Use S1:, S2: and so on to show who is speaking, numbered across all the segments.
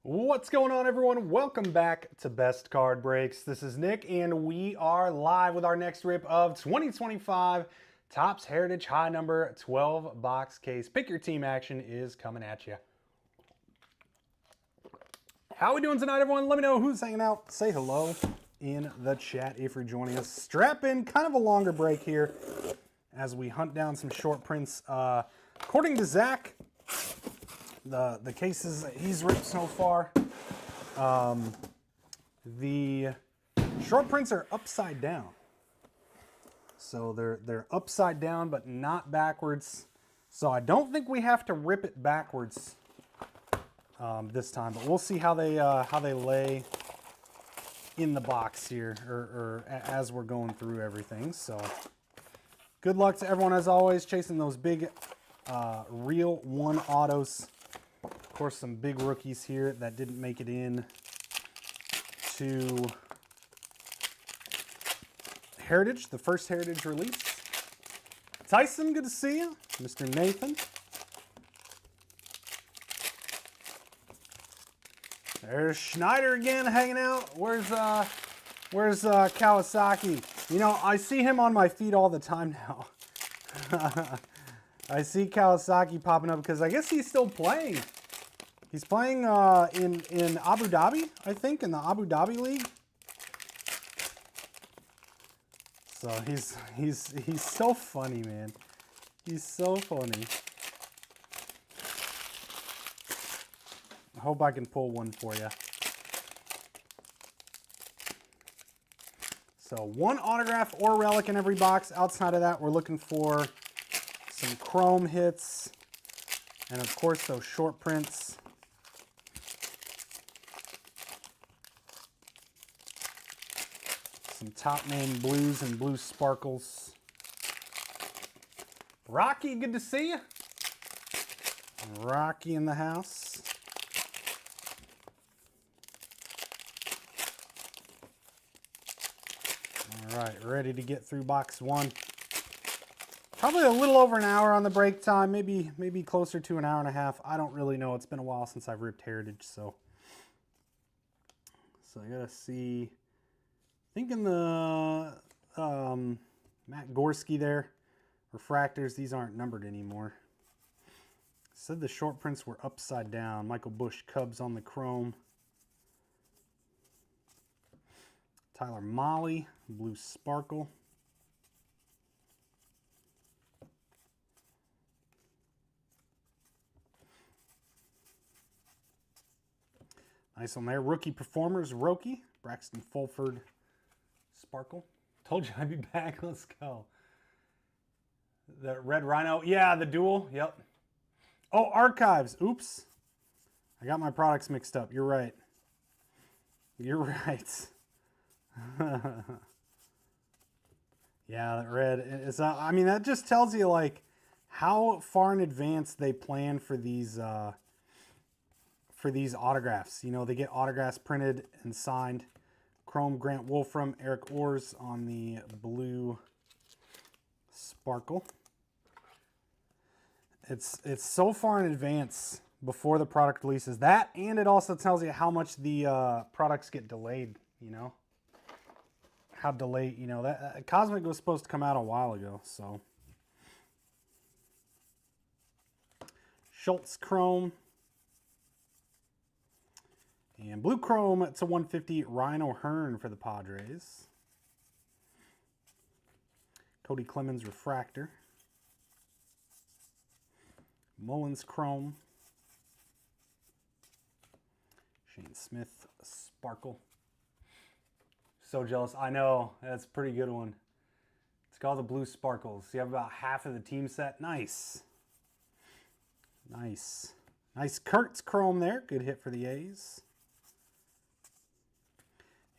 S1: What's going on, everyone? Welcome back to Best Card Breaks. This is Nick, and we are live with our next rip of 2025 Topps Heritage High Number 12 box case. Pick your team action is coming at you. How are we doing tonight, everyone? Let me know who's hanging out. Say hello in the chat if you're joining us. Strap in, kind of a longer break here as we hunt down some short prints. According to Zach, the cases that he's ripped so far, the short prints are upside down. So they're upside down, but not backwards. So I don't think we have to rip it backwards this time, but we'll see how they lay in the box here, or as we're going through everything. So good luck to everyone as always, chasing those big real one autos. Of course, some big rookies here that didn't make it in to Heritage, the first Heritage release. Tyson, good to see you. Mr. Nathan. There's Schneider again hanging out. Where's Kawasaki? You know, I see him on my feed all the time now. I see Kawasaki popping up because I guess he's still playing. He's playing in Abu Dhabi, I think, in the Abu Dhabi League. So he's so funny, man. He's so funny. I hope I can pull one for you. So one autograph or relic in every box. Outside of that, we're looking for some chrome hits, and of course those short prints. Some top name blues and blue sparkles. Rocky, good to see you. Rocky in the house. All right, ready to get through box one. Probably a little over an hour on the break time, maybe closer to an hour and a half. I don't really know. It's been a while since I've ripped Heritage, so I gotta see. Thinking the Matt Gorski there, refractors, these aren't numbered anymore. Said the short prints were upside down. Michael Busch Cubs on the chrome. Tyler Mahle, blue sparkle. Nice one there. Rookie Performers, Roki. Braxton Fulford, sparkle. Told you I'd be back. Let's go. The Red Rhino. Yeah, the dual. Yep. Oh, Archives. Oops. I got my products mixed up. You're right. You're right. Yeah, that red is. I mean, that just tells you like how far in advance they plan for these autographs. You know, they get autographs printed and signed. Chrome Grant Wolfram, Eric Orrs on the blue sparkle. It's so far in advance before the product releases. That, and it also tells you how much the products get delayed, you know. How delayed, you know, that Cosmic was supposed to come out a while ago, so. Schultz Chrome. And blue chrome to 150, Ryan O'Hearn for the Padres. Cody Clemens refractor. Mullins chrome. Shane Smith sparkle. So jealous. I know, that's a pretty good one. It's called the Blue Sparkles. You have about half of the team set. Nice. Nice. Nice Kurtz chrome there. Good hit for the A's.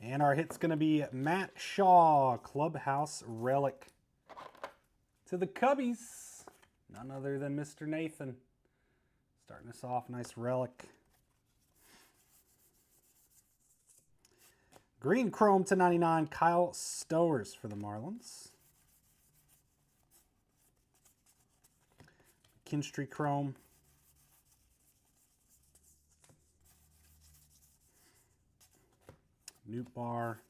S1: And our hit's going to be Matt Shaw, Clubhouse Relic. To the Cubbies, none other than Mr. Nathan. Starting us off, nice relic. Green chrome to 99, Kyle Stowers for the Marlins. Kinstry chrome. Newt Bar.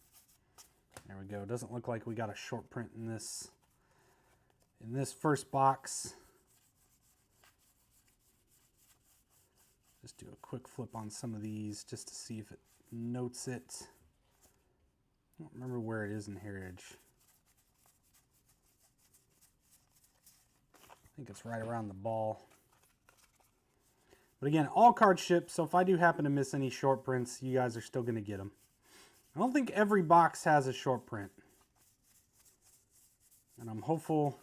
S1: There we go. Doesn't look like we got a short print in this first box. Just do a quick flip on some of these just to see if it notes it. I don't remember where it is in Heritage. I think it's right around the ball. But again, all cards ship, so if I do happen to miss any short prints, you guys are still going to get them. I don't think every box has a short print. And I'm hopeful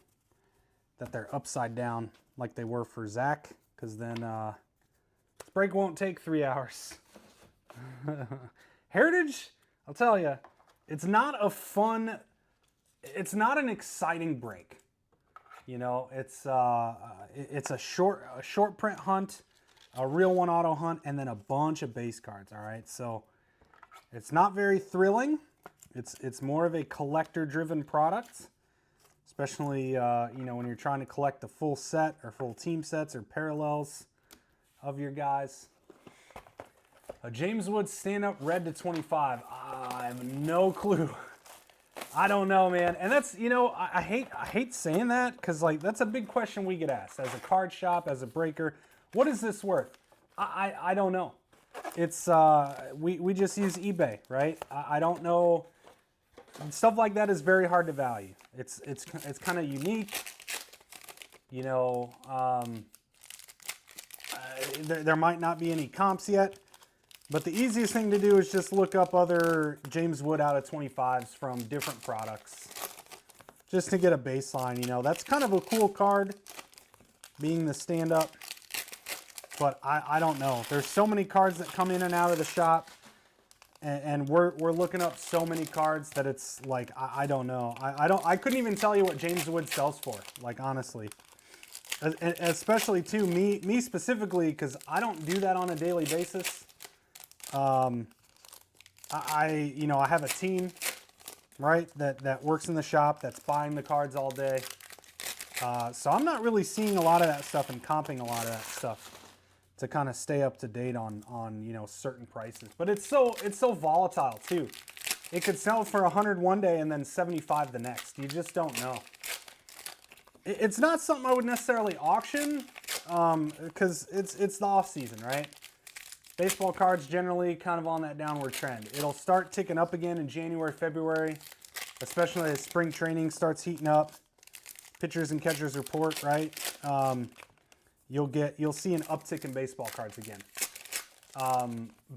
S1: that they're upside down like they were for Zach, because then this break won't take 3 hours. Heritage, I'll tell you, it's not a fun, it's not an exciting break. You know, it's a short print hunt, a real one auto hunt, and then a bunch of base cards, all right? So it's not very thrilling. It's more of a collector-driven product, especially you know, when you're trying to collect the full set or full team sets or parallels of your guys. James Woods stand-up red to 25. I have no clue. I don't know, man. And that's, you know, I hate saying that because, like, that's a big question we get asked as a card shop, as a breaker. What is this worth? I don't know. It's we just use eBay, right? I don't know. Stuff like that is very hard to value. It's kind of unique. You know, there might not be any comps yet. But the easiest thing to do is just look up other James Wood out of 25s from different products. Just to get a baseline, you know. That's kind of a cool card, being the stand-up. But I don't know. There's so many cards that come in and out of the shop. And we're looking up so many cards that it's like, I don't know. I couldn't even tell you what James Wood sells for, like, honestly. Especially, too, me specifically, because I don't do that on a daily basis. You know, I have a team, right, that works in the shop, that's buying the cards all day. So I'm not really seeing a lot of that stuff and comping a lot of that stuff to kind of stay up to date on you know, certain prices. But it's so volatile too. It could sell for 100 one day and then 75 the next. You just don't know. It's not something I would necessarily auction. because it's the off season, right? Baseball cards generally kind of on that downward trend. It'll start ticking up again in January, February, especially as spring training starts heating up. Pitchers and catchers report, right? You'll see an uptick in baseball cards again.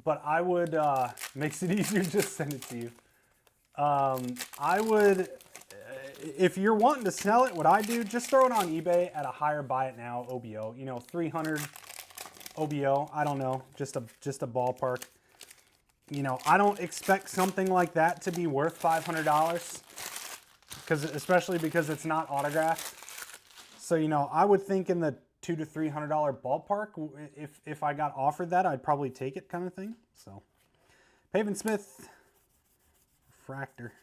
S1: But I would, makes it easier, just send it to you. I would, if you're wanting to sell it, what I do, just throw it on eBay at a higher buy it now OBO. You know, 300 OBO. I don't know, just a ballpark. You know, I don't expect something like that to be worth $500, especially because it's not autographed. So, you know, I would think in the $200 to $300 ballpark. If I got offered that, I'd probably take it, kind of thing. So, Pavin Smith, refractor,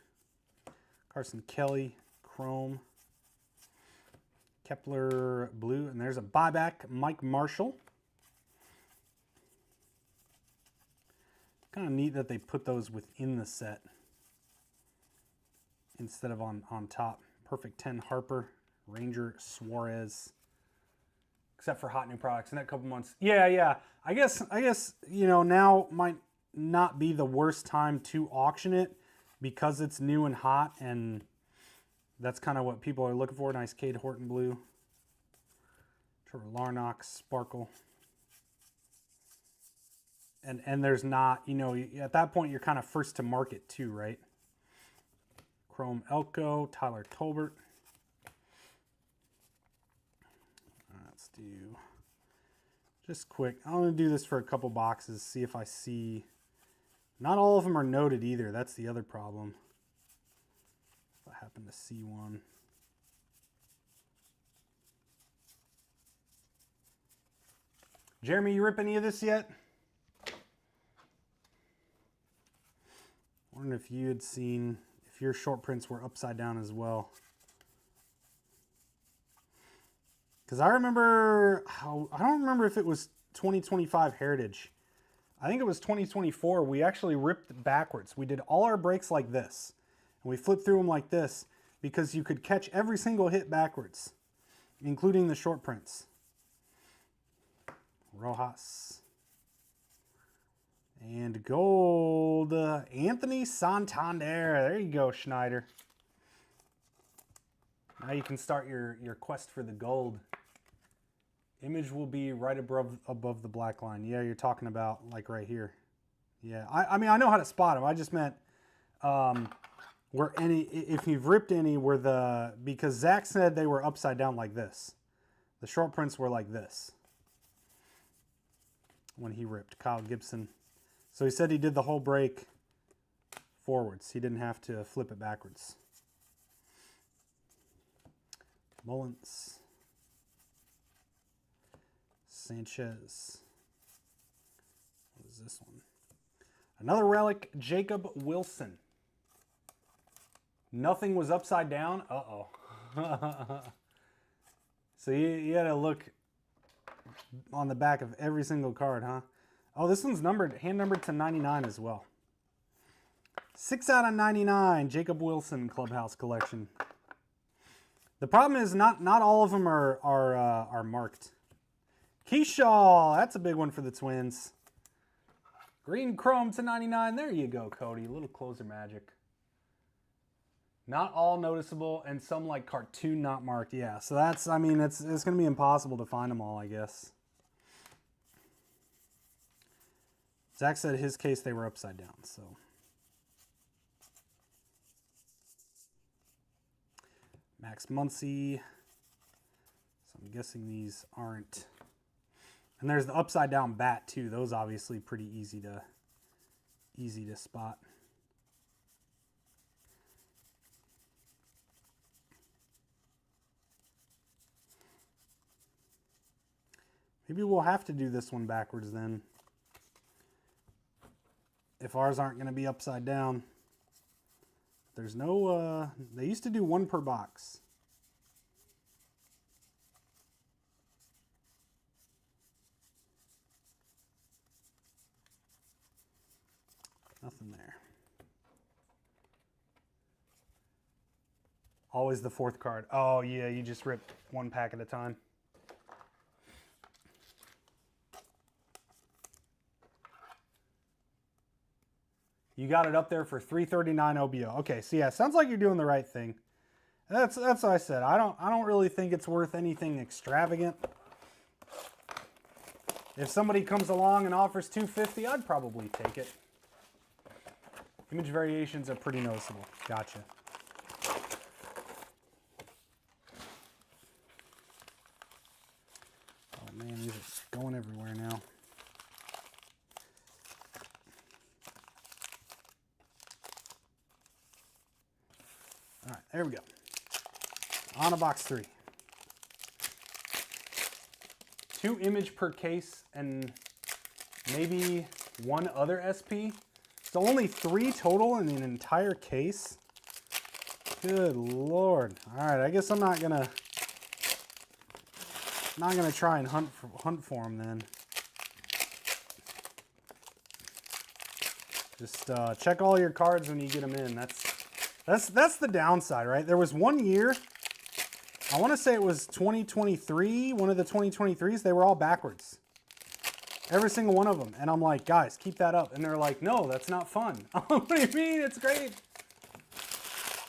S1: Carson Kelly, chrome, Kepler blue, and there's a buyback, Mike Marshall. Kind of neat that they put those within the set instead of on top. Perfect 10 Harper, Ranger Suarez. Except for hot new products in that couple months. Yeah. I guess you know, now might not be the worst time to auction it because it's new and hot, and that's kind of what people are looking for. Nice Cade Horton blue. Trevor Larnach Sparkle. And there's not, you know, at that point you're kind of first to market too, right? Chrome Elko, Tyler Tolbert. Let's do just quick. I'm going to do this for a couple boxes, see if I see. Not all of them are noted either. That's the other problem. If I happen to see one. Jeremy, you rip any of this yet? Wondering if you had seen, if your short prints were upside down as well. Because I remember, I don't remember if it was 2025 Heritage. I think it was 2024. We actually ripped backwards. We did all our breaks like this. And we flipped through them like this because you could catch every single hit backwards, including the short prints. Rojas. And gold, Anthony Santander. There you go, Schneider. Now you can start your quest for the gold. Image will be right above the black line. Yeah, you're talking about like right here. Yeah, I mean, I know how to spot them. I just meant where any, if you've ripped any, where the, because Zach said they were upside down like this. The short prints were like this when he ripped. Kyle Gibson. So he said he did the whole break forwards. He didn't have to flip it backwards. Mullins. Sanchez. What is this one? Another relic, Jacob Wilson. Nothing was upside down. Uh-oh. So you had to look on the back of every single card, huh? Oh, this one's numbered, hand numbered to 99 as well. 6 out of 99, Jacob Wilson Clubhouse Collection. The problem is not all of them are marked. Keyshaw, that's a big one for the Twins. Green Chrome to 99. There you go, Cody. A little closer magic. Not all noticeable, and some like cartoon not marked. Yeah, so that's, I mean, it's going to be impossible to find them all, I guess. Zach said his case they were upside down, so. Max Muncy. So I'm guessing these aren't. And there's the upside down bat too. Those obviously pretty easy to spot. Maybe we'll have to do this one backwards then. If ours aren't going to be upside down. There's no, they used to do one per box. Nothing there. Always the fourth card. Oh yeah, you just ripped one pack at a time. You got it up there for $339 OBO. Okay, so yeah, sounds like you're doing the right thing. That's what I said. I don't really think it's worth anything extravagant. If somebody comes along and offers $250, I'd probably take it. Image variations are pretty noticeable. Gotcha. Oh man, these are going everywhere now. All right, there we go. On to box 3. 2 image per case and maybe 1 other SP. So only 3 total in an entire case. Good Lord. All right, I guess I'm not gonna try and hunt for them then. Just check all your cards when you get them in. That's the downside, right? There was one year, I want to say it was 2023, one of the 2023s, they were all backwards. Every single one of them. And I'm like, guys, keep that up. And they're like, no, that's not fun. What do you mean? It's great.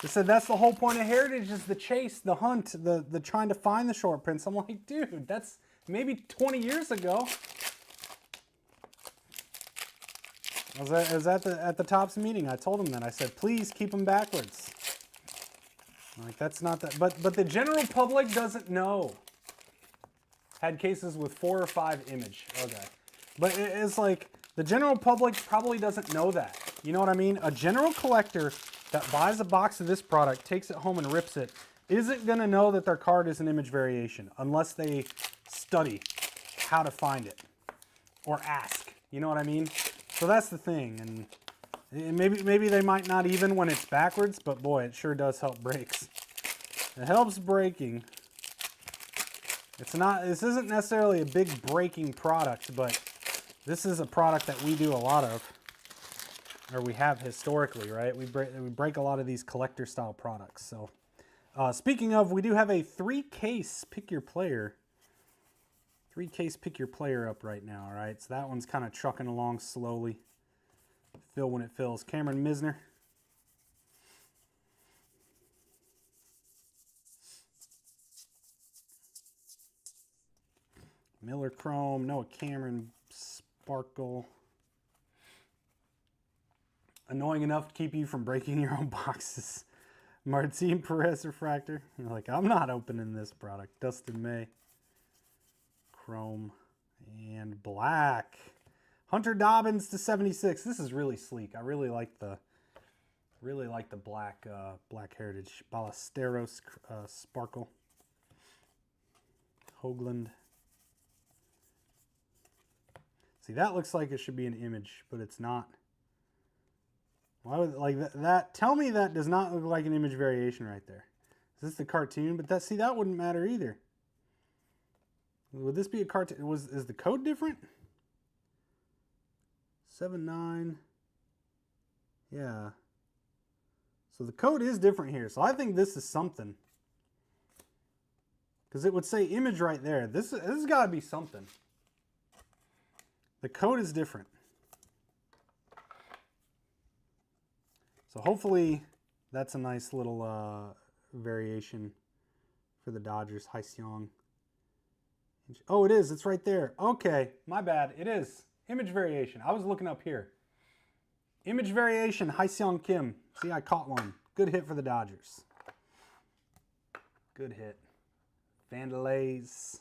S1: They said that's the whole point of Heritage is the chase, the hunt, the trying to find the short prints. I'm like, dude, that's maybe 20 years ago. I was at the Topps meeting. I told them that. I said, please keep them backwards. Like, that's not that. But the general public doesn't know. Had cases with 4 or 5 image. Okay. But it's like, the general public probably doesn't know that. You know what I mean? A general collector that buys a box of this product, takes it home and rips it, isn't going to know that their card is an image variation unless they study how to find it or ask. You know what I mean? So that's the thing. And maybe they might not even when it's backwards, but boy, it sure does help breaks. It helps breaking. This isn't necessarily a big breaking product, but this is a product that we do a lot of, or we have historically, right? We break a lot of these collector style products. So speaking of, we do have a 3-case pick your player. 3-case pick your player up right now, all right? So that one's kind of trucking along slowly. Fill when it fills. Cameron Misner. Miller Chrome, Noah Cameron, Sparkle. Annoying enough to keep you from breaking your own boxes. Martin Perez Refractor. You're like, I'm not opening this product. Dustin May. Chrome and black. Hunter Dobbins to 76. This is really sleek. I really like the black black Heritage. Ballesteros Sparkle. Hoagland. See, that looks like it should be an image, but it's not. Why would like that? Tell me that does not look like an image variation right there. Is this the cartoon? But that wouldn't matter either. Would this be a cartoon? Is the code different? 79. Yeah. So the code is different here. So I think this is something. Because it would say image right there. This has got to be something. The code is different. So hopefully that's a nice little variation for the Dodgers. Hyeseong. Oh, it is. It's right there. Okay, my bad. It is. Image variation. I was looking up here. Image variation, Hyeseong Kim. See, I caught one. Good hit for the Dodgers. Good hit. Vandalize.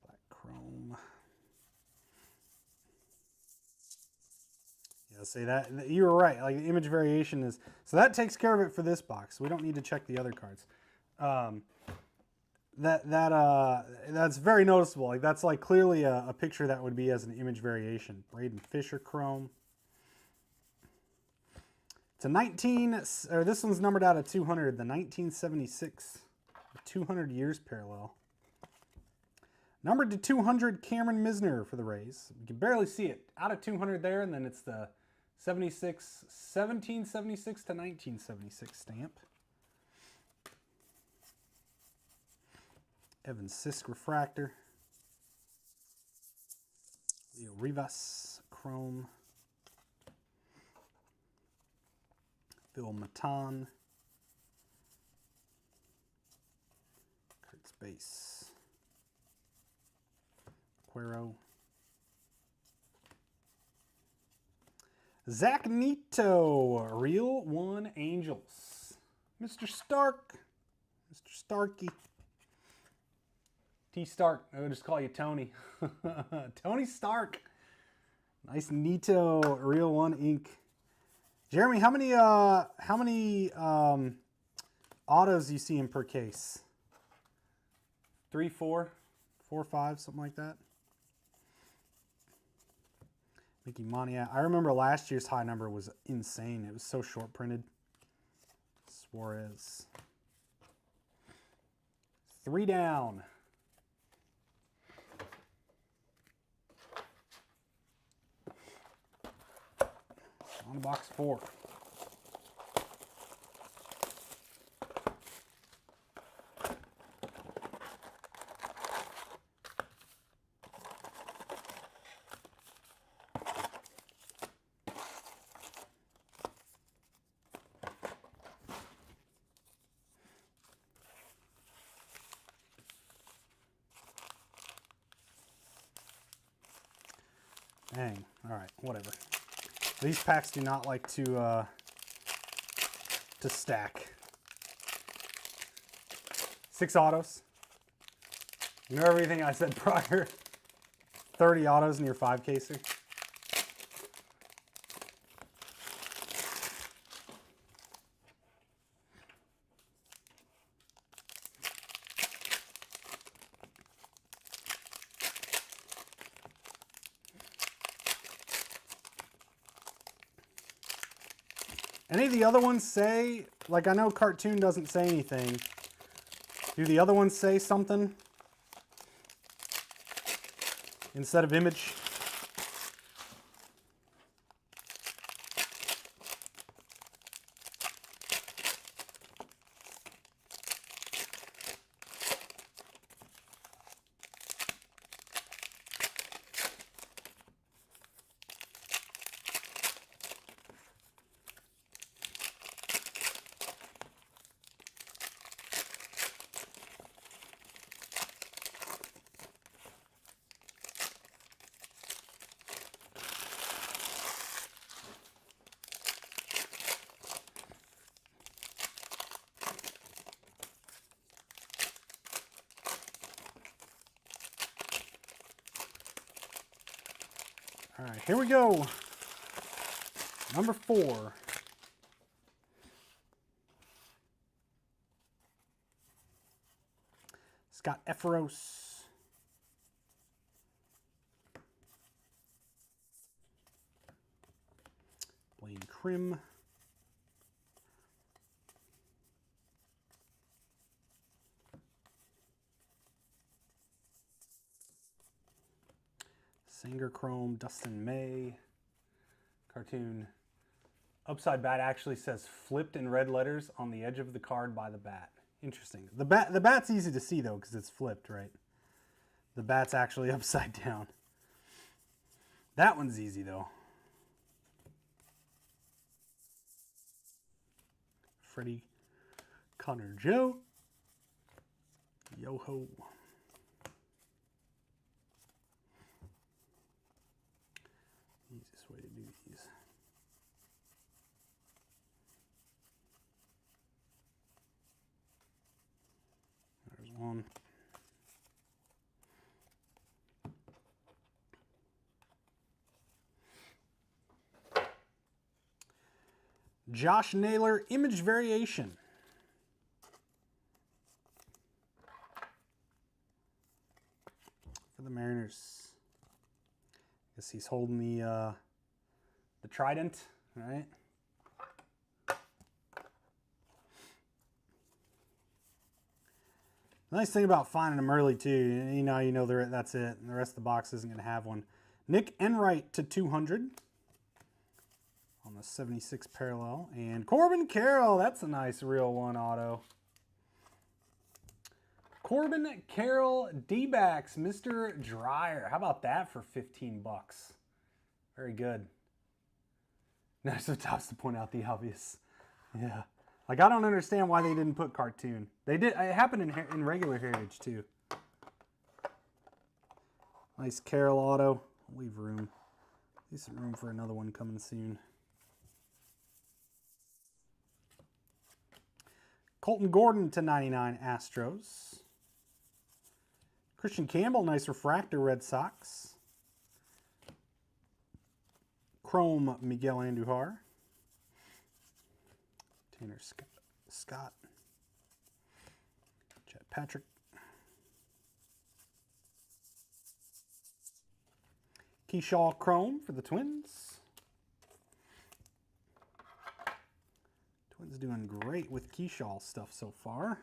S1: Black Chrome. Yeah, see that you were right. Like the image variation is so that takes care of it for this box. We don't need to check the other cards. That's very noticeable. Like that's like clearly a picture that would be as an image variation. Braden Fisher Chrome. It's a this one's numbered out of 200. The 1976, 200 years parallel. Numbered to 200, Cameron Misner for the Rays. You can barely see it. Out of 200 there, and then it's the 1776 to 1976 stamp. Evan Sisk refractor. Leo Rivas chrome. Phil Matan. Kurtz base. Quero. Zach Neto, Real One Angels. Mr. Stark. Mr. Starkey. T. Stark. I'll just call you Tony. Tony Stark. Nice Neto, Real One Ink. Jeremy, how many autos do you see in per case? 3, 4, 4, 5, something like that. Mickey Monia. I remember last year's high number was insane. It was so short printed. Suarez. 3 down. On box 4. Dang. All right, whatever. These packs do not like to stack. 6 autos. You know everything I said prior. 30 autos in your 5-caser. Any of the other ones say, like I know Cartoon doesn't say anything. Do the other ones say something instead of Image? All right, here we go. Number 4. Scott Efros. Blaine Krim. Sanger Chrome, Dustin May. Cartoon. Upside bat actually says flipped in red letters on the edge of the card by the bat. Interesting. The bat's easy to see though because it's flipped, right? The bat's actually upside down. That one's easy though. Freddie Connor Joe. Yo-ho. Easiest way to do these. There's one. Josh Naylor, Image Variation. For the Mariners. Guess he's holding the trident, right? The nice thing about finding them early too, you know that's it, and the rest of the box isn't going to have one. Nick Enright to 200 on the 76 parallel, and Corbin Carroll. That's a nice real one auto. Corbin Carroll D-backs, Mr. Dryer. How about that for 15 bucks? Very good. Nice of Tops to point out the obvious. Yeah. Like, I don't understand why they didn't put cartoon. They did. It happened in regular Heritage, too. Nice Carroll auto. Leave room. Decent room for another one coming soon. Colton Gordon to 99 Astros. Christian Campbell, nice refractor Red Sox. Chrome Miguel Andujar. Tanner Scott. Chet Patrick. Keyshaw Chrome for the Twins. Twins doing great with Keyshaw stuff so far.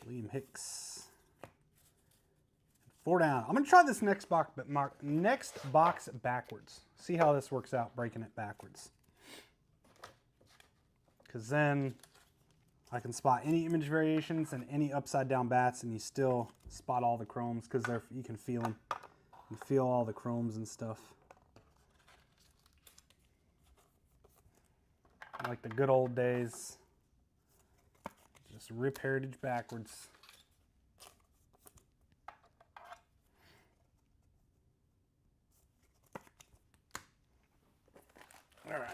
S1: Liam Hicks. 4 down. I'm going to try this next box backwards. See how this works out, breaking it backwards. Because then I can spot any image variations and any upside down bats, and you still spot all the chromes because you can feel them. You feel all the chromes and stuff. Like the good old days. Just rip Heritage backwards. All right.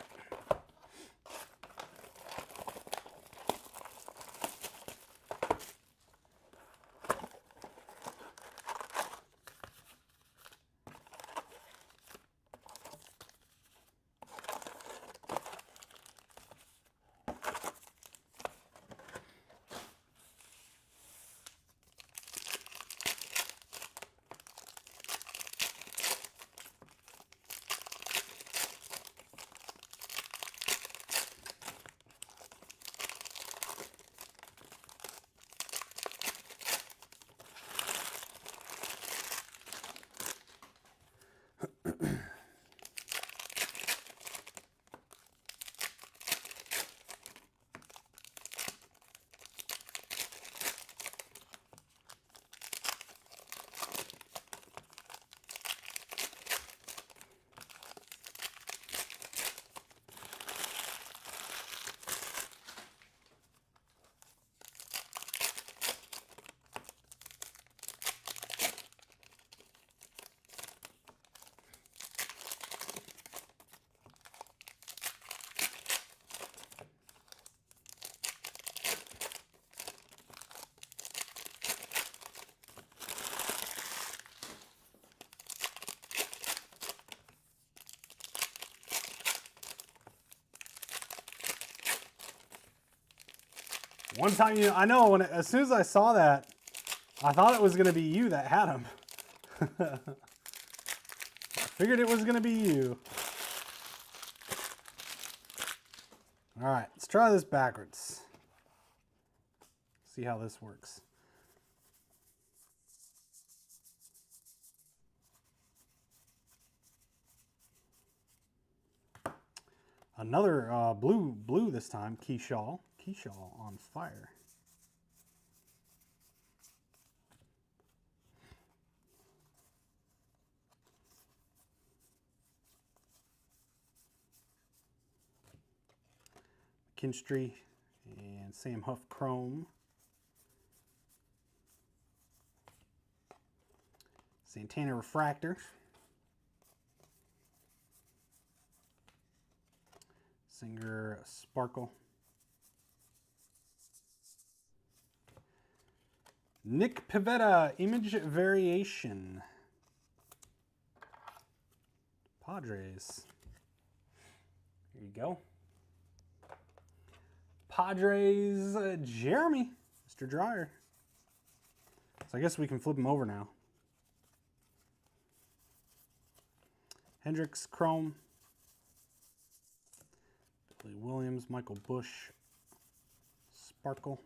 S1: One time, I know, as soon as I saw that, I thought it was going to be you that had him. I figured it was going to be you. All right, let's try this backwards. See how this works. Another blue this time, Keyshaw on fire. Kinstry and Sam Huff Chrome. Santana Refractor. Singer Sparkle. Nick Pivetta, Image Variation. Padres. Here you go. Padres, Jeremy, Mr. Dryer. So I guess we can flip him over now. Hendricks, Chrome. Billy Williams, Michael Bush, Sparkle.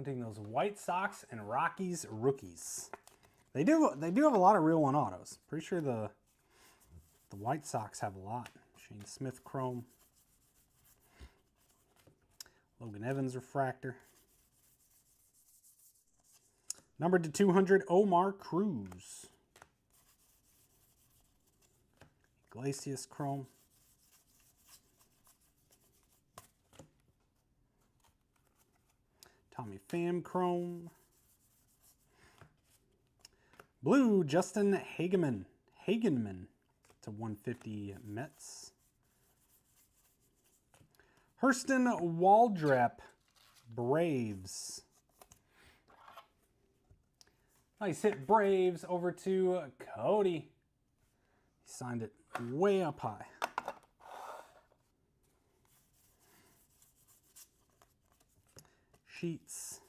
S1: Hunting those White Sox and Rockies rookies. They do have a lot of real one autos. Pretty sure the White Sox have a lot. Shane Smith chrome. Logan Evans refractor. Numbered to 200, Omar Cruz. Iglesias chrome. Tommy Pham chrome. Blue, Justin Hageman to 150 Mets. Hurston Waldrep, Braves. Nice hit, Braves, over to Cody. He signed it way up high. Sheets.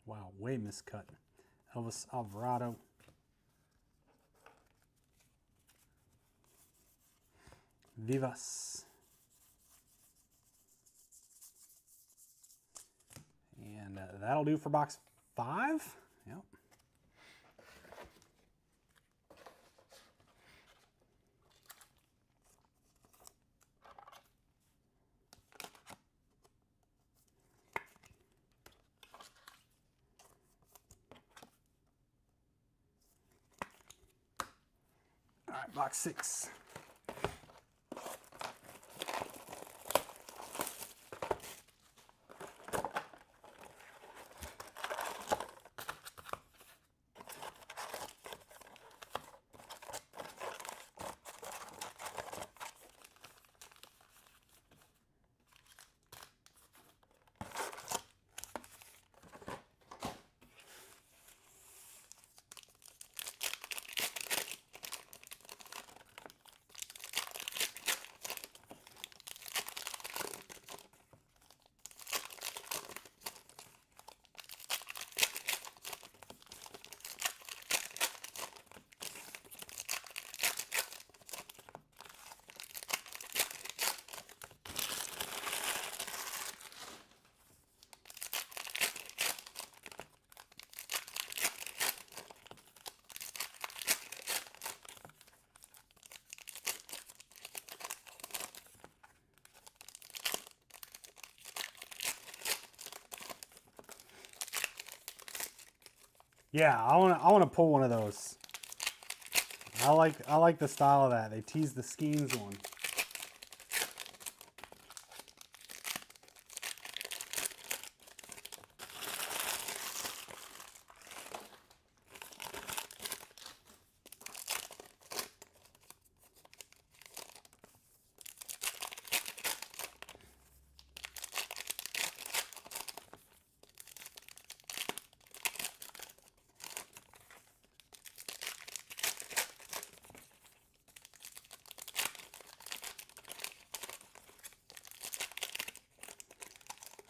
S1: Wow, way miscut. Elvis Alvarado. Vivas. And that'll do for box 5. Yep. All right, box 6. Yeah, I want to pull one of those. I like the style of that. They tease the Skeens one.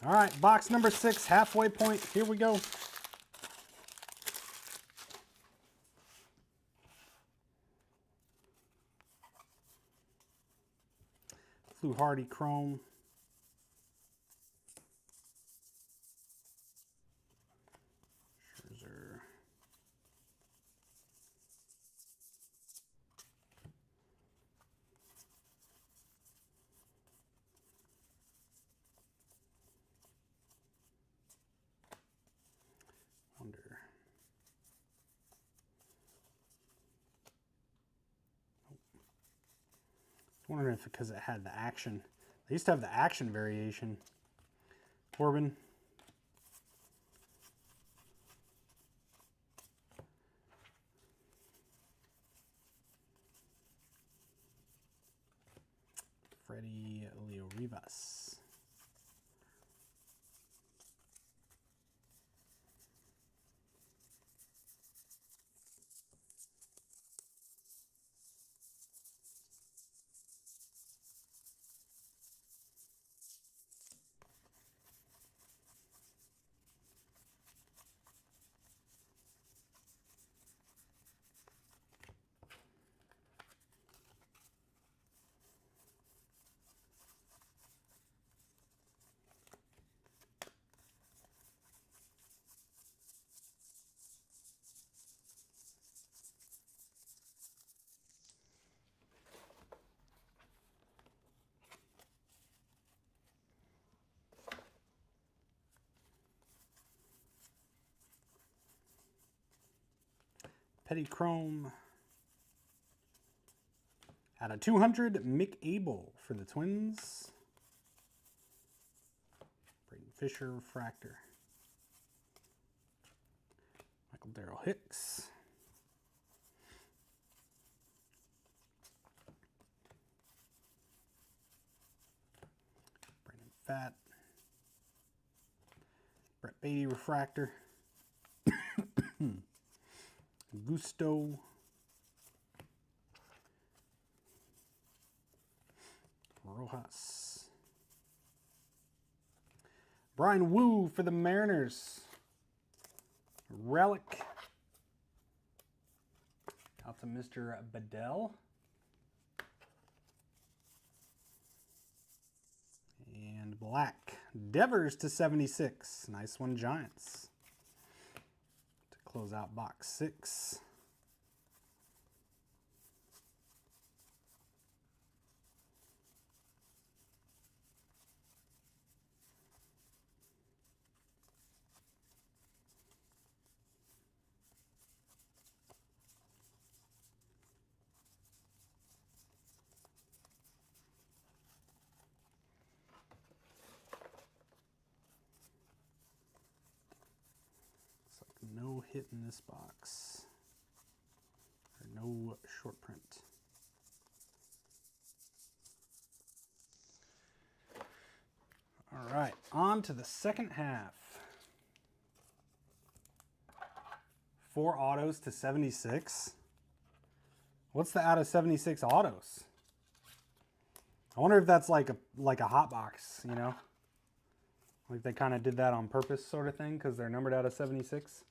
S1: All right, box number 6, halfway point. Here we go. Flu Hardy chrome. Scherzer. Wonder. Wondering if because it had the action. They used to have the action variation. Corbin. Freddie Leo Rivas. Petty Chrome. Out of 200, Mick Abel for the Twins. Braden Fisher refractor. Michael Darrell Hicks. Brandon Pfaadt. Brett Beatty refractor. Gusto. Rojas. Brian Wu for the Mariners. Relic. Out to Mr. Bedell. And black. Devers to 76. Nice one, Giants. To close out box 6. No hit in this box. Or no short print. All right, on to the second half. 4 autos to 76. What's the out of 76 autos? I wonder if that's like a hot box, you know? Like they kind of did that on purpose sort of thing because they're numbered out of 76.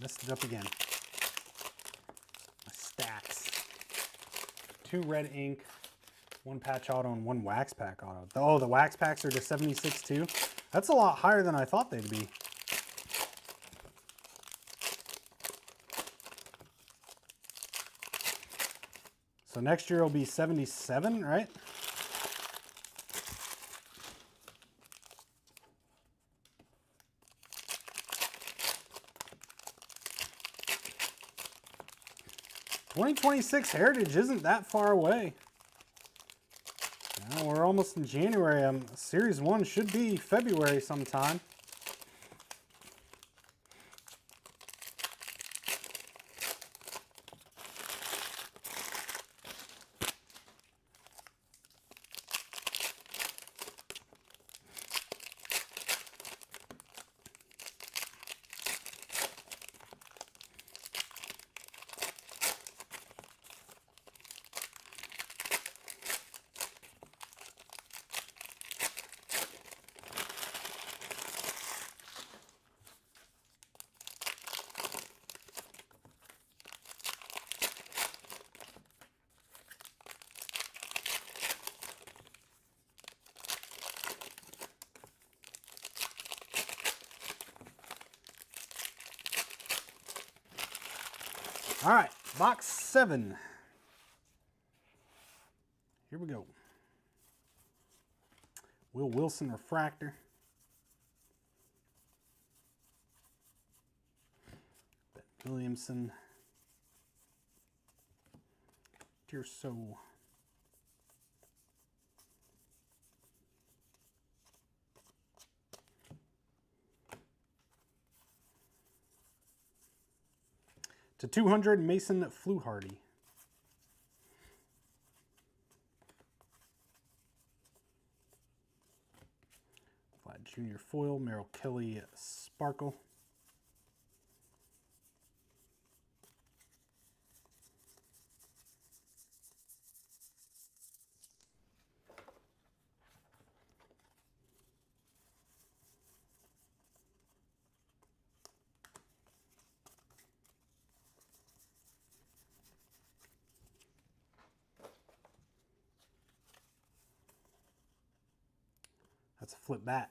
S1: Messed it up again. My stacks. 2 red ink, 1 patch auto, and 1 wax pack auto. Oh, the wax packs are to 76 too? That's a lot higher than I thought they'd be. So next year will be 77, right? '26 Heritage isn't that far away. Now we're almost in January. Series 1 should be February sometime. All right, box 7. Here we go. Will Wilson refractor. Ben Williamson. Tirso. To 200, Mason Fluharty. Vlad Jr. Foil, Merrill Kelly Sparkle. That's a flip bat.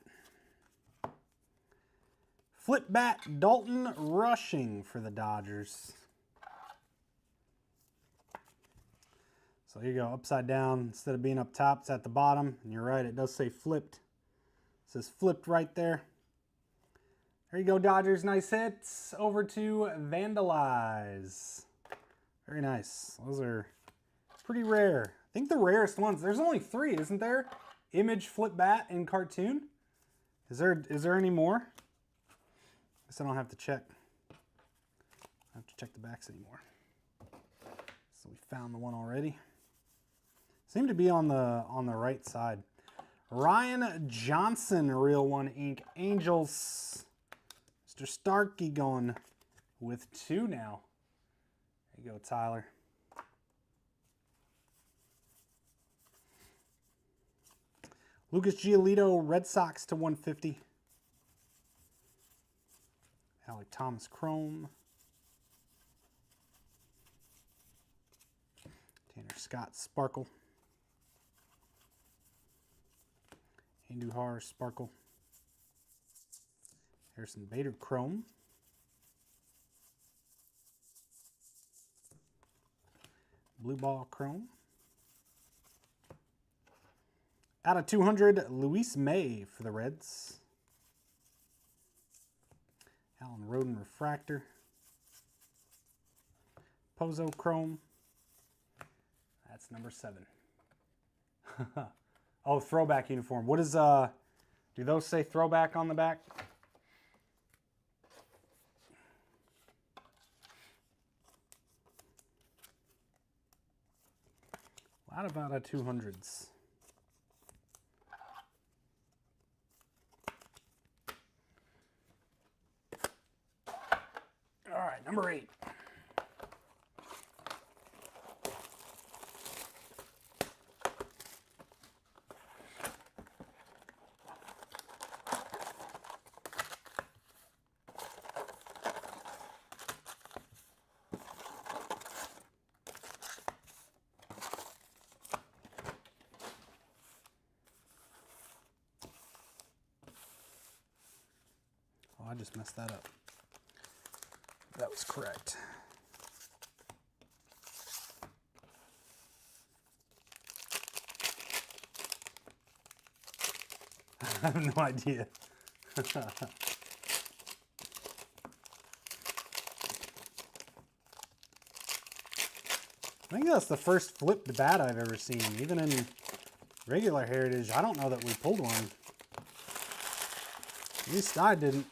S1: Flip bat Dalton Rushing for the Dodgers. So here you go, upside down. Instead of being up top, it's at the bottom. And you're right, it does say flipped. It says flipped right there. There you go, Dodgers. Nice hits. Over to Vandalize. Very nice. Those are pretty rare. I think the rarest ones. There's only 3, isn't there? Image, flip bat, and cartoon. Is there any more? I guess I don't have to check. I don't have to check the backs anymore. So we found the one already. Seemed to be on the right side. Ryan Johnson, Real 1 Ink. Angels. Mr. Starkey going with 2 now. There you go, Tyler. Lucas Giolito, Red Sox to 150. Alec Thomas Chrome. Tanner Scott Sparkle. Andujar Sparkle. Harrison Bader Chrome. Blue Ball Chrome. Out of 200, Luis May for the Reds. Alan Roden Refractor. Pozo Chrome. That's number 7. Oh, throwback uniform. What is, do those say throwback on the back? A lot of out of 200s. All right, number 8. Oh, I just messed that up. That was correct. I have no idea. I think that's the first flipped bat I've ever seen. Even in regular Heritage, I don't know that we pulled one. At least I didn't.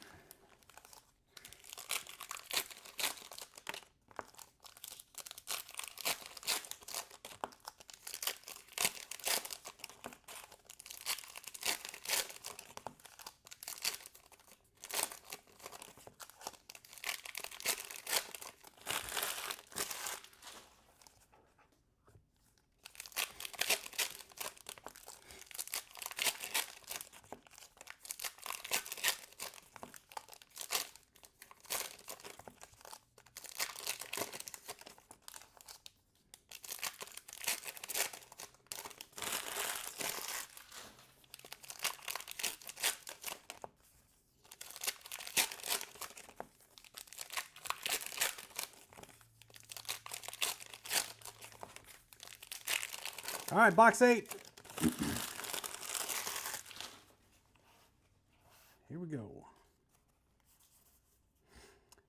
S1: All right, box 8. Here we go.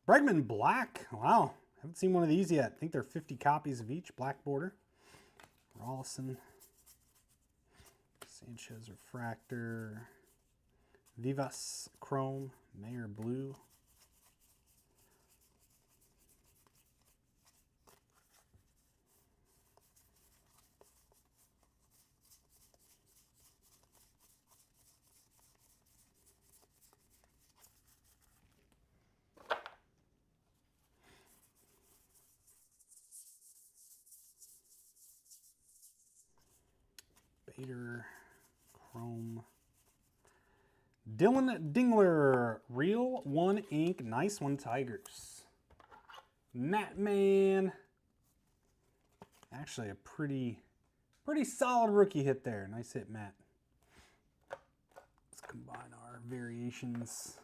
S1: Bregman Black. Wow. Haven't seen one of these yet. I think they're 50 copies of each. Black border. Rollison. Sanchez Refractor. Vivas Chrome. Mayer Blue. Bader, Chrome. Dylan Dingler, Real 1 Ink. Nice one, Tigers. Matt Man. Actually, a pretty solid rookie hit there. Nice hit, Matt. combine our variations.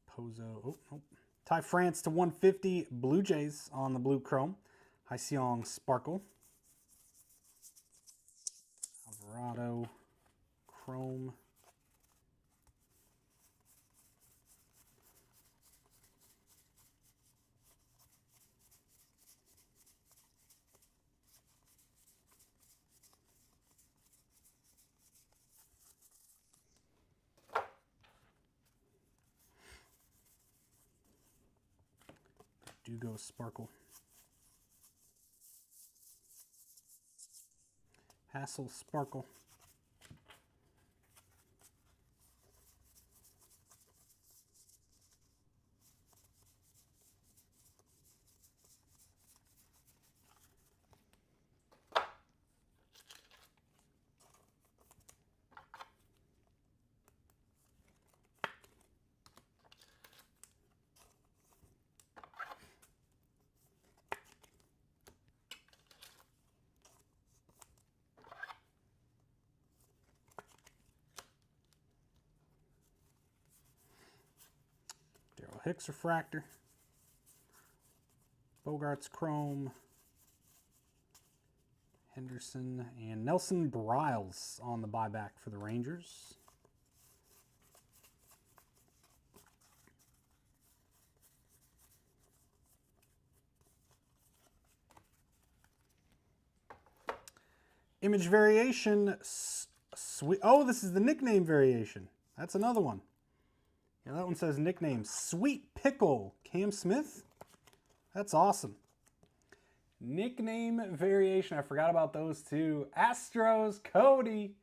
S1: Pozo, oh, nope. Ty France to 150, Blue Jays on the blue chrome. Hyeseong Sparkle. Alvarado Chrome. Dugo Sparkle. Hassel Sparkle. Daryl Hicks Refractor. Bogarts Chrome. Henderson and Nelson Briles on the buyback for the Rangers. Image variation. Sweet. Oh, this is the nickname variation. That's another one. Yeah, that one says nickname. Sweet Pickle. Cam Smith. That's awesome. Nickname variation. I forgot about those two. Astros. Cody.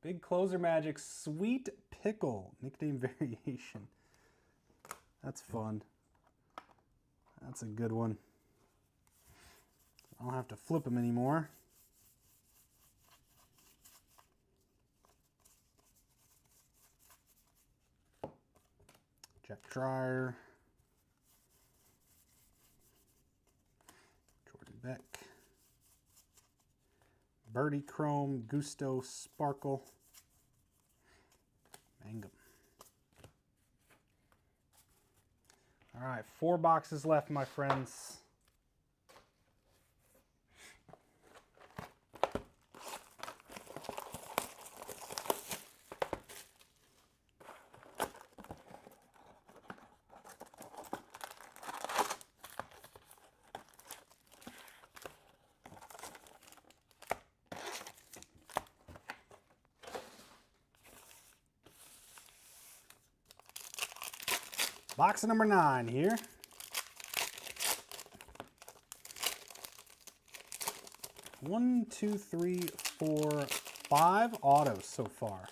S1: Big closer magic. Sweet Pickle. Nickname variation. That's fun. That's a good one. I don't have to flip them anymore. Jack Dreyer. Jordan Beck. Birdie Chrome. Gusto Sparkle. Mangum. All right, 4 boxes left, my friends. Box number 9 here. 1, 2, 3, 4, 5 autos so far.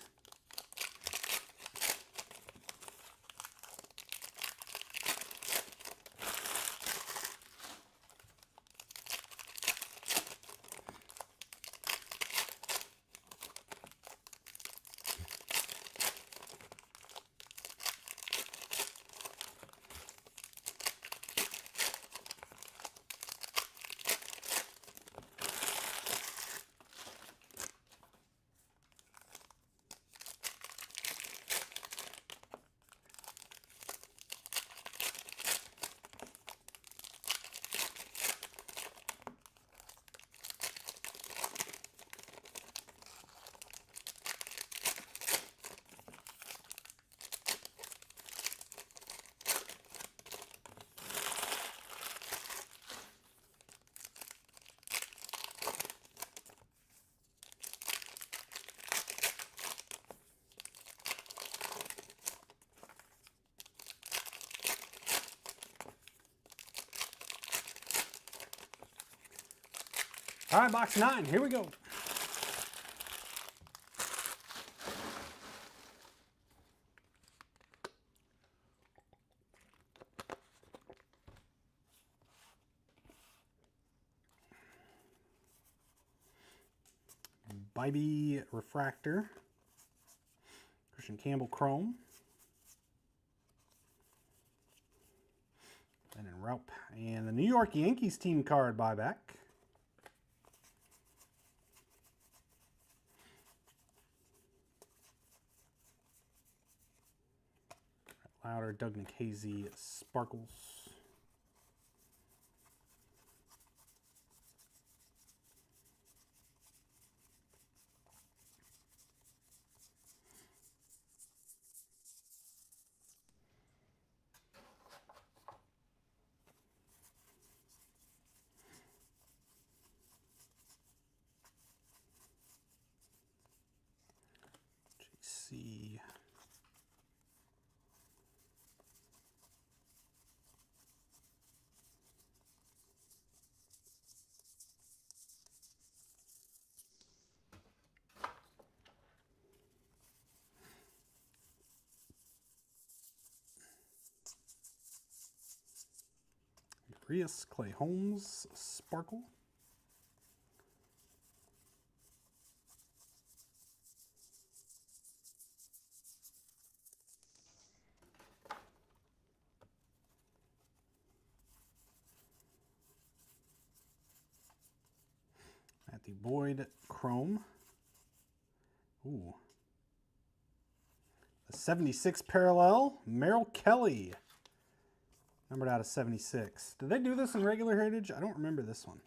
S1: All right, box 9, here we go. Bibee Refractor. Christian Campbell Chrome. And then Raup. And the New York Yankees team card buyback. Louder, Doug Nikhazy, Sparkles. JC. Urias, Clay Holmes, Sparkle. Matthew Boyd, Chrome. Ooh. The 76 parallel, Merrill Kelly. Numbered out of 76. Did they do this in regular Heritage? I don't remember this one.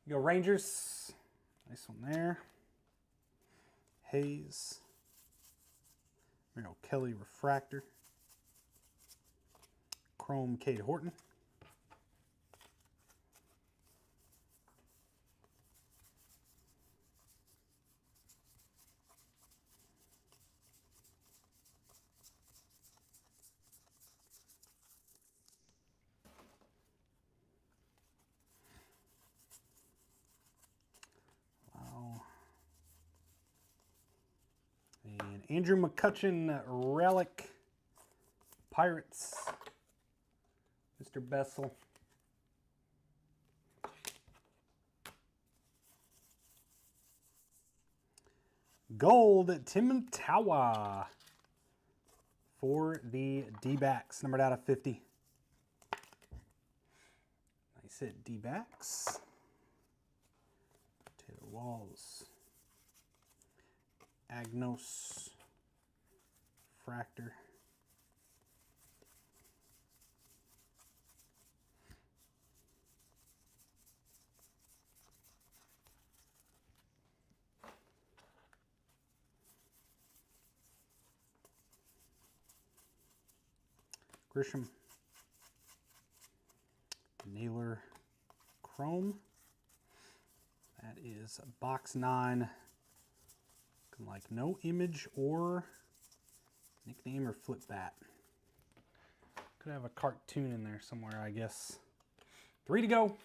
S1: You go Rangers. Nice one there. Hayes. Merrill Kelly refractor. Chrome Cade Horton. And Andrew McCutchen, Relic, Pirates, Mr. Bessel. Gold, Tim Tawa for the D-backs, numbered out of 50. Nice hit, D-backs. Taylor Walls. Agnos, Fractor. Grisham. Naylor, Chrome. That is box 9. Like no image or nickname or flip bat. Could have a cartoon in there somewhere, I guess. 3 to go.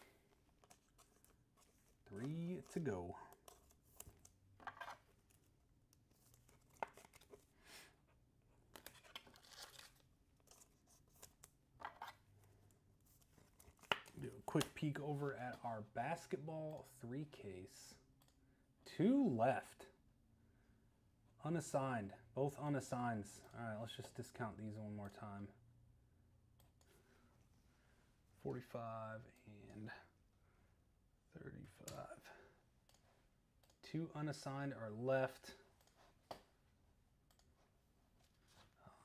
S1: 3 to go. Do a quick peek over at our basketball 3 case. 2 left. Unassigned, both unassigns. All right, let's just discount these one more time. 45 and 35. 2 unassigned are left.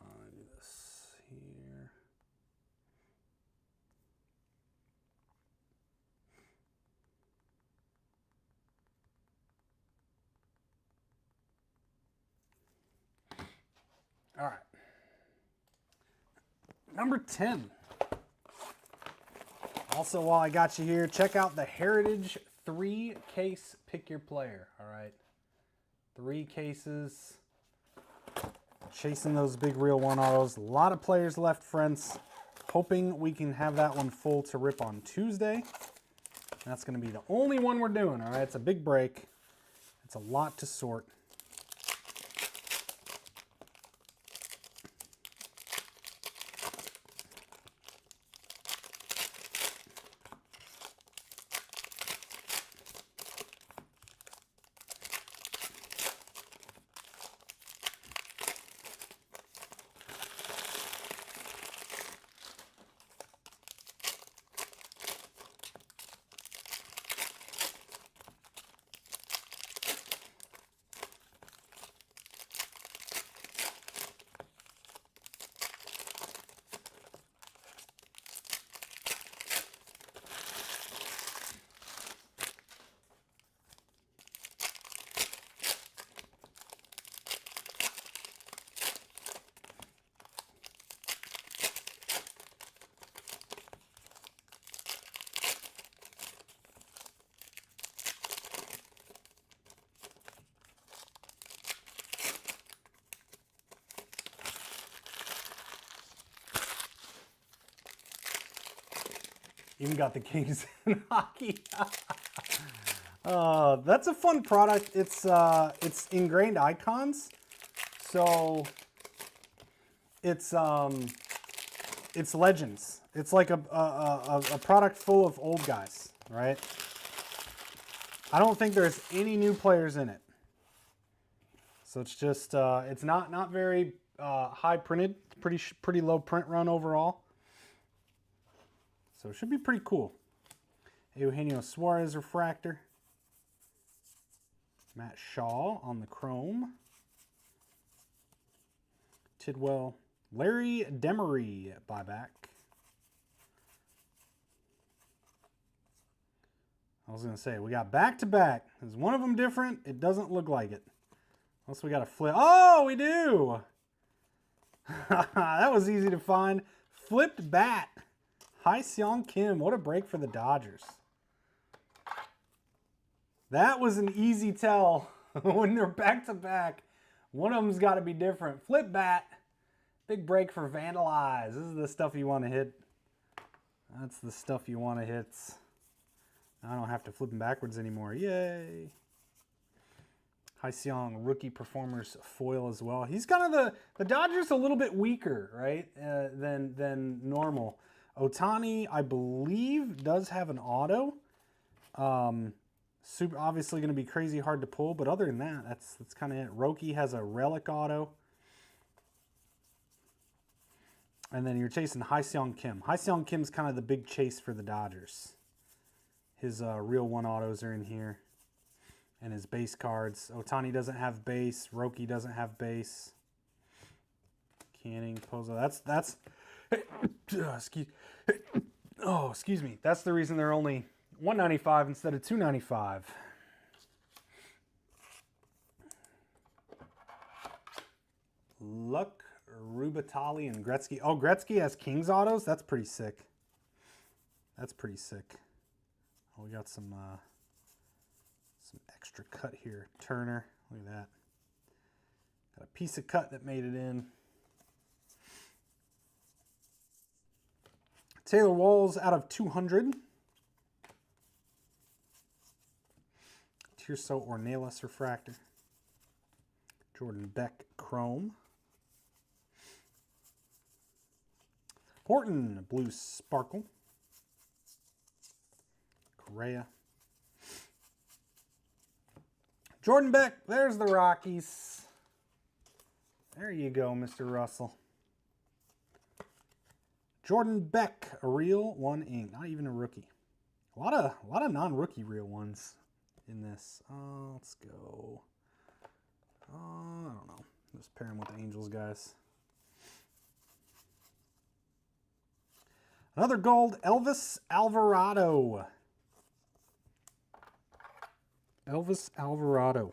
S1: Do this here. All right. Number 10. Also, while I got you here, check out the Heritage 3 case pick your player. All right. 3 cases. Chasing those big reel 1 autos. A lot of players left, friends. Hoping we can have that one full to rip on Tuesday. That's going to be the only one we're doing. All right. It's a big break. It's a lot to sort. Even got the Kings in hockey. That's a fun product. It's ingrained icons, so it's Legends. It's like a product full of old guys, right? I don't think there's any new players in it, so it's just it's not very high printed. Pretty low print run overall. So it should be pretty cool. Eugenio Suarez refractor. Matt Shaw on the chrome. Tidwell. Larry Demery buyback. I was going to say, we got back-to-back. Is one of them different? It doesn't look like it. Unless we got to flip. Oh, we do! That was easy to find. Flipped bat. Ha-Seong Kim. What a break for the Dodgers. That was an easy tell. When they're back-to-back, one of them's got to be different. Flip bat. Big break for Vandalize. This is the stuff you want to hit. That's the stuff you want to hit. I don't have to flip them backwards anymore. Yay. Ha-Seong rookie performers foil as well. He's kind of the Dodgers a little bit weaker, right, than normal. Ohtani, I believe, does have an auto. Super obviously going to be crazy hard to pull, but other than that, that's kind of it. Roki has a relic auto. And then you're chasing Ha-Seong Kim. Ha-Seong Kim's kind of the big chase for the Dodgers. His real one autos are in here. And his base cards. Ohtani doesn't have base. Roki doesn't have base. Canning, Pozo. That's excuse me. That's the reason they're only $195 instead of $295. Luck, Rubatali, and Gretzky. Oh, Gretzky has Kings autos? That's pretty sick. That's pretty sick. Oh, we got some extra cut here. Turner, look at that. Got a piece of cut that made it in. Taylor Walls out of 200. Tirso Ornelas refractor. Jordan Beck chrome. Horton blue sparkle. Correa. Jordan Beck, there's the Rockies. There you go, Mr. Russell. Jordan Beck, a real one ink, not even a rookie. A lot of non-rookie real ones in this. Let's go. I don't know. Let's pair him with the Angels guys. Another gold, Elvis Alvarado. Elvis Alvarado.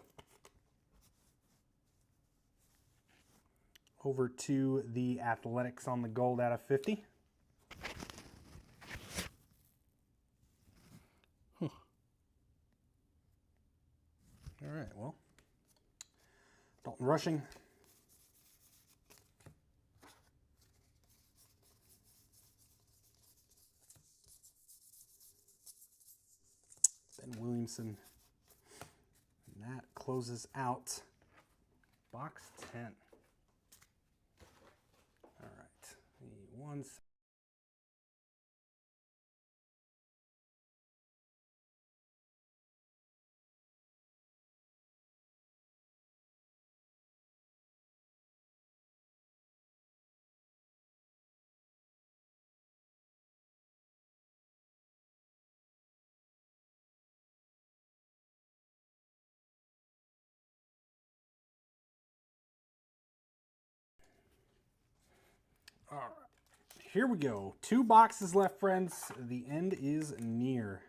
S1: Over to the Athletics on the gold out of 50. All right, well, Dalton Rushing. Ben Williamson. And that closes out box 10. All right, the ones. All right, here we go. 2 boxes left, friends. The end is near.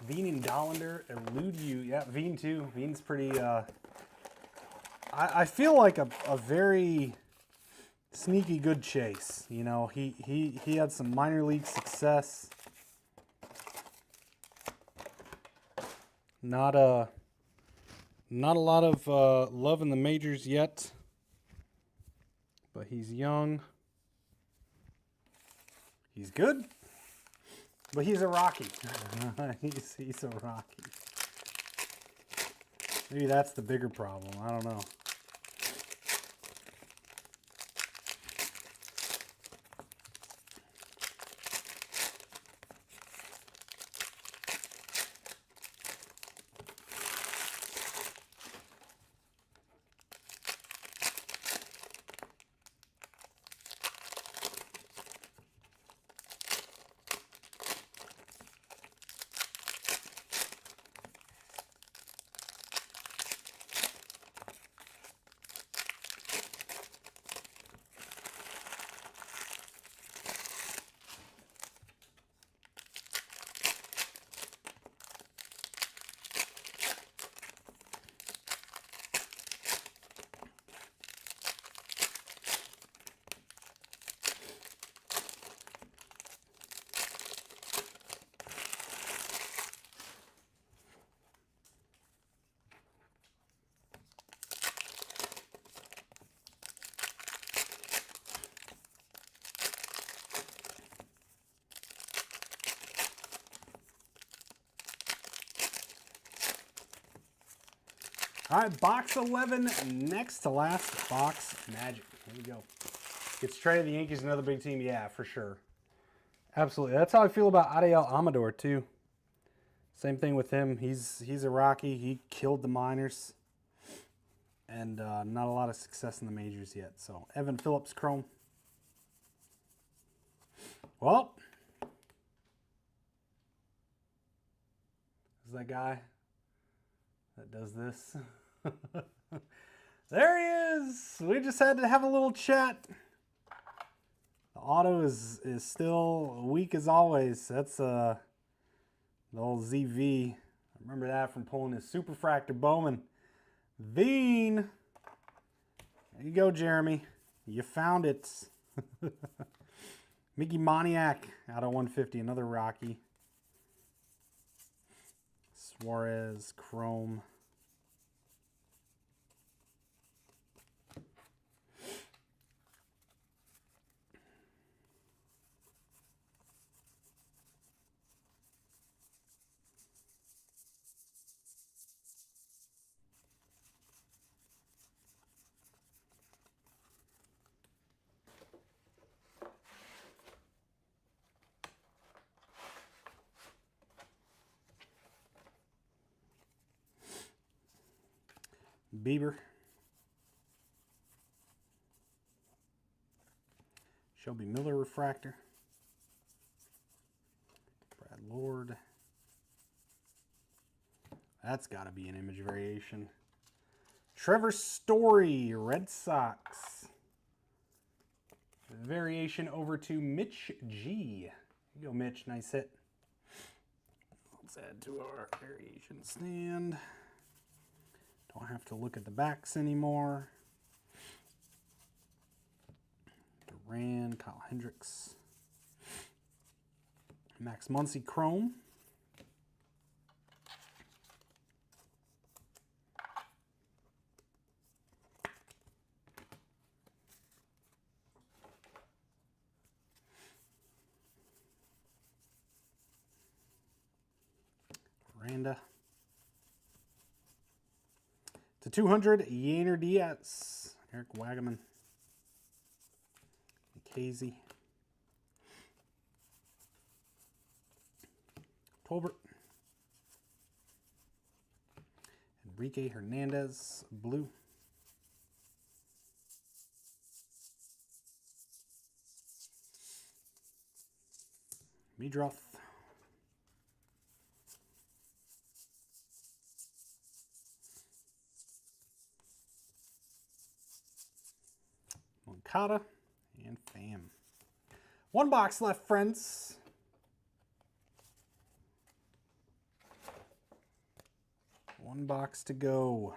S1: Veen and Dollander elude you. Yeah, Veen too. Veen's pretty... I feel like a very sneaky good chase. You know, he had some minor league success. Not a lot of love in the majors yet, but he's young. He's good, but he's a Rocky. he's a Rocky. Maybe that's the bigger problem. I don't know. All right, box 11, next to last box, Magic. Here we go. Gets traded to the Yankees, another big team. Yeah, for sure. Absolutely. That's how I feel about Ariel Amador, too. Same thing with him. He's a Rocky. He killed the minors. And not a lot of success in the majors yet. So, Evan Phillips, Chrome. Well, is that guy that does this? There he is. We just had to have a little chat. The auto is still weak as always. That's the old ZV. I remember that from pulling his Superfractor Bowman. Veen. There you go, Jeremy. You found it. Mickey Moniak out of 150. Another Rocky. Suarez, Chrome. Bieber. Shelby Miller refractor. Brad Lord. That's got to be an image variation. Trevor Story, Red Sox. Variation over to Mitch G. Here you go, Mitch. Nice hit. Let's add to our variation stand. Don't have to look at the backs anymore. Duran, Kyle Hendricks. Max Muncy Chrome. Miranda. To 200, Yainer Diaz, Eric Wagaman, Casey, Tolbert, Enrique Hernandez, blue. Meadroth. Moncada and Pham. One box left, friends. One box to go.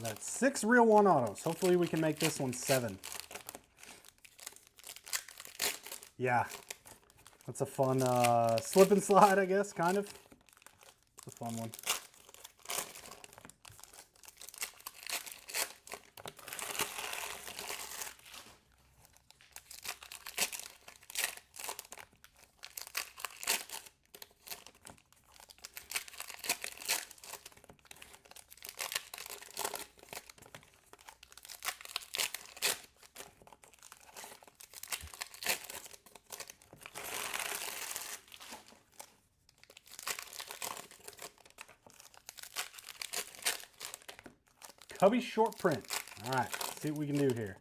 S1: That's 6 real 1 autos. Hopefully we can make this one 7. Yeah. That's a fun slip and slide, I guess, kind of. It's a fun one. Cubby short print. All right, let's see what we can do here.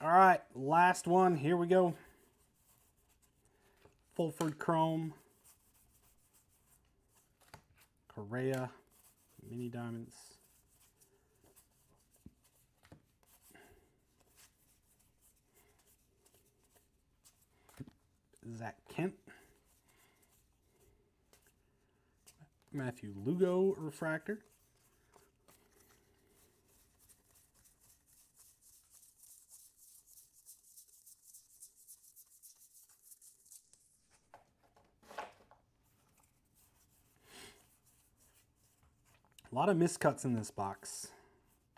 S1: All right, last one. Here we go. Fulford Chrome. Correa. Mini Diamonds. Zach Kent. Matthew Lugo Refractor. A lot of miscuts in this box.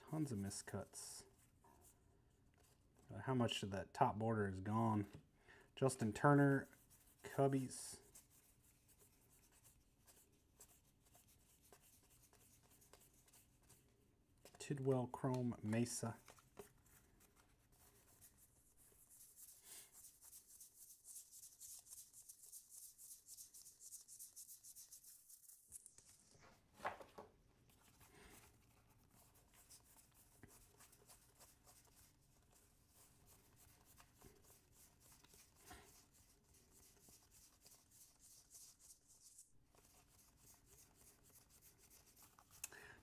S1: Tons of miscuts. How much of that top border is gone? Justin Turner, Cubbies. Tidwell Chrome Mesa.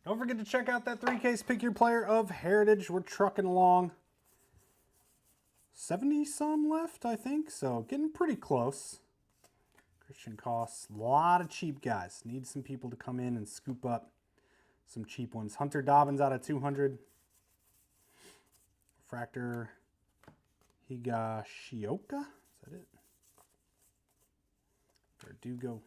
S1: Don't forget to check out that 3-case Pick Your Player of Heritage. We're trucking along. 70 some left, I think. So getting pretty close. Christian Koss. A lot of cheap guys. Need some people to come in and scoop up some cheap ones. Hunter Dobbins out of 200. Refractor Higashioka. Is that it? Verdugo.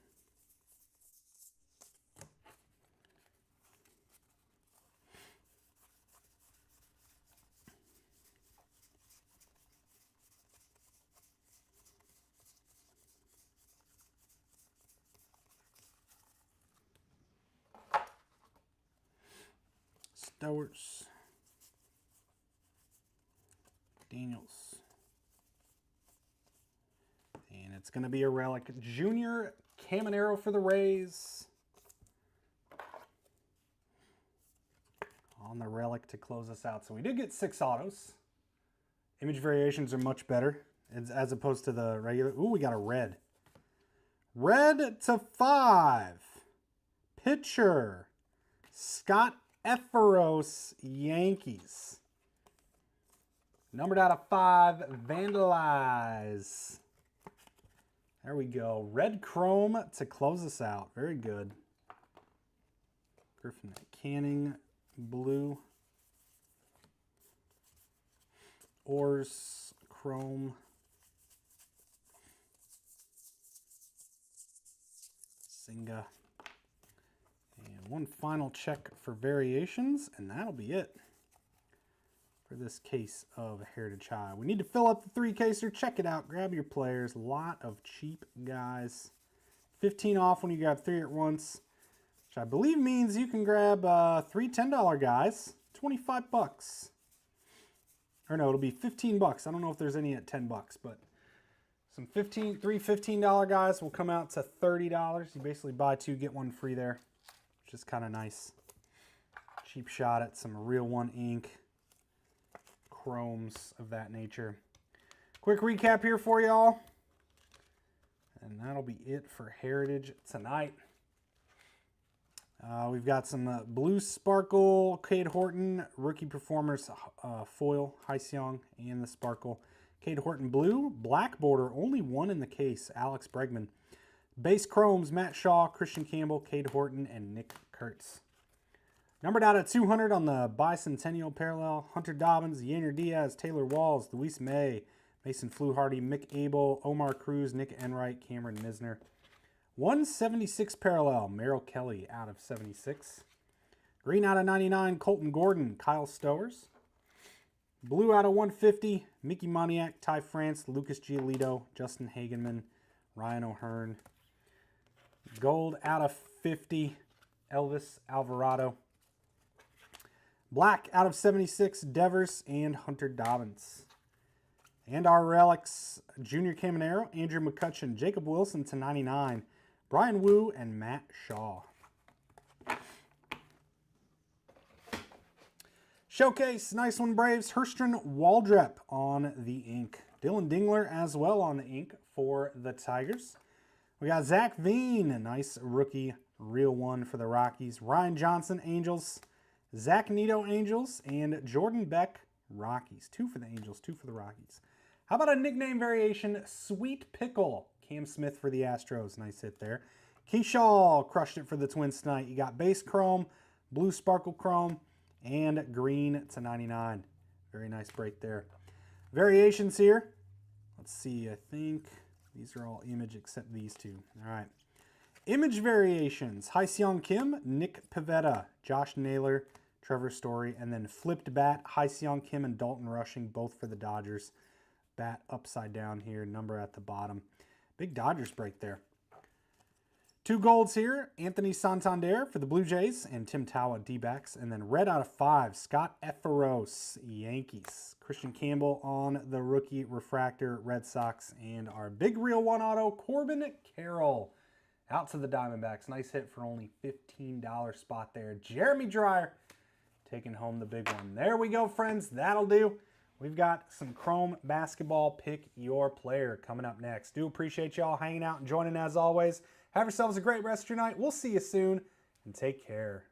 S1: Stowers. Daniels. And it's going to be a relic. Junior Caminero for the Rays. On the relic to close us out. So we did get 6 autos. Image variations are much better as opposed to the regular. Ooh, we got a red. Red to 5. Pitcher. Scott Efferos, Yankees. Numbered out of 5, Vandalize. There we go. Red chrome to close us out. Very good. Griffin Canning, blue. Ors, chrome. Singa. And one final check for variations, and that'll be it for this case of Heritage High. We need to fill up the 3-caser. Check it out. Grab your players. A lot of cheap guys. 15 off when you grab 3 at once, which I believe means you can grab 3 $10 guys. 25 bucks. Or no, it'll be 15 bucks. I don't know if there's any at 10 bucks, but Some three $15 guys will come out to $30. You basically buy two, get one free there, which is kind of nice. Cheap shot at some Real One ink, chromes of that nature. Quick recap here for y'all. And that'll be it for Heritage tonight. We've got some Blue Sparkle, Cade Horton, Rookie Performers foil, Hyeseong, and the Sparkle. Cade Horton Blue, black border, only one in the case, Alex Bregman. Base Chromes, Matt Shaw, Christian Campbell, Cade Horton, and Nick Kurtz. Numbered out at 200 on the Bicentennial Parallel, Hunter Dobbins, Yainer Diaz, Taylor Walls, Luis May, Mason Fluharty, Mick Abel, Omar Cruz, Nick Enright, Cameron Misner. 176 Parallel, Merrill Kelly out of 76. Green out of 99, Colton Gordon, Kyle Stowers. Blue out of 150, Mickey Moniak, Ty France, Lucas Giolito, Justin Hagenman, Ryan O'Hearn. Gold out of 50, Elvis Alvarado. Black out of 76, Devers and Hunter Dobbins. And our relics, Junior Caminero, Andrew McCutcheon, Jacob Wilson to 99, Brian Wu, and Matt Shaw. Showcase, nice one, Braves. Hurston Waldrep on the ink. Dylan Dingler as well on the ink for the Tigers. We got Zach Veen, a nice rookie, Real One for the Rockies. Ryan Johnson, Angels. Zach Neto, Angels. And Jordan Beck, Rockies. Two for the Angels, two for the Rockies. How about a nickname variation? Sweet Pickle. Cam Smith for the Astros. Nice hit there. Keyshaw crushed it for the Twins tonight. You got base chrome, blue sparkle chrome, and green to 99. Very nice break there. Variations here. Let's see. I think these are all image except these two. All right. Image variations. Hyeseong Kim, Nick Pivetta, Josh Naylor, Trevor Story, and then flipped bat, Hyeseong Kim and Dalton Rushing, both for the Dodgers. Bat upside down here, number at the bottom. Big Dodgers break there. Two golds here, Anthony Santander for the Blue Jays and Tim Tawa D-backs. And then red out of 5, Scott Efferos, Yankees. Christian Campbell on the rookie refractor, Red Sox. And our big Real One auto, Corbin Carroll. Out to the Diamondbacks. Nice hit for only $15 spot there. Jeremy Dreyer taking home the big one. There we go, friends. That'll do. We've got some Chrome Basketball Pick Your Player coming up next. Do appreciate y'all hanging out and joining as always. Have yourselves a great rest of your night. We'll see you soon, and take care.